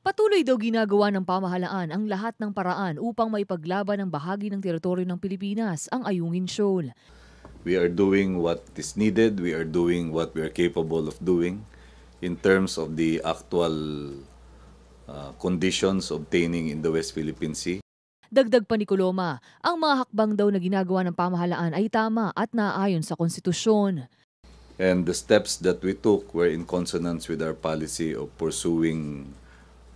Patuloy daw ginagawa ng pamahalaan ang lahat ng paraan upang maipaglaban ang bahagi ng teritoryo ng Pilipinas, ang Ayungin Shoal. We are doing what is needed. We are doing what we are capable of doing in terms of the actual conditions obtaining in the West Philippine Sea. Dagdag pa ni Coloma, ang mga hakbang daw na ginagawa ng pamahalaan ay tama at naaayon sa konstitusyon. And the steps that we took were in consonance with our policy of pursuing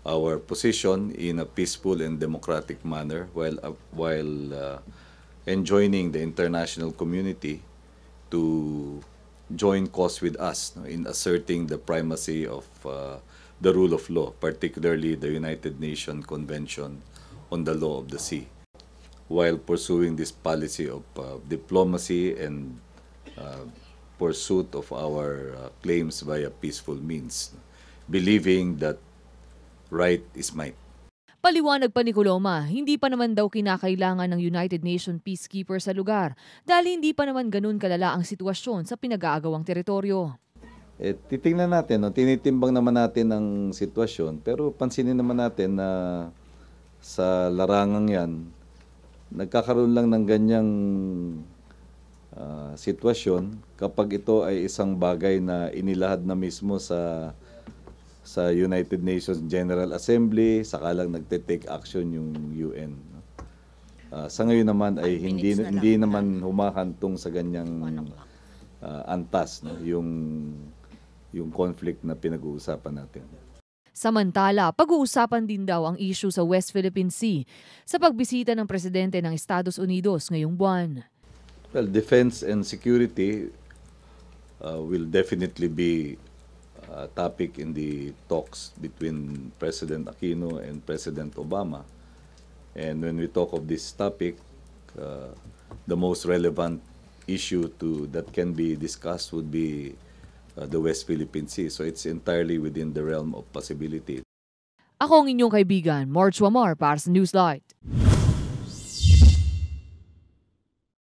our position in a peaceful and democratic manner while enjoining the international community to join cause with us in asserting the primacy of the rule of law, particularly the United Nations Convention on the Law of the Sea, while pursuing this policy of diplomacy and pursuit of our claims via peaceful means, believing that right is might. Paliwanag pa ni Coloma, hindi pa naman daw kinakailangan ng United Nations peacekeeper sa lugar dahil hindi pa naman ganun kalala ang sitwasyon sa pinag-aagawang teritoryo. Titingnan natin, tinitimbang naman natin ang sitwasyon, pero pansinin naman natin na sa larangang yan, nagkakaroon lang ng ganyang sitwasyon kapag ito ay isang bagay na inilahad na mismo sa United Nations General Assembly, saka lang nagte-take action yung UN. Sa ngayon naman ay hindi naman humakantong sa ganyang antas, no? yung conflict na pinag-uusapan natin. Samantala, pag-uusapan din daw ang issue sa West Philippine Sea sa pagbisita ng presidente ng Estados Unidos ngayong buwan. Well, defense and security will definitely be a topic in the talks between President Aquino and President Obama. And when we talk of this topic, the most relevant issue that can be discussed would be the West Philippine Sea. So it's entirely within the realm of possibility. Ako ang inyong kaibigan, March Wamar para sa Newslight.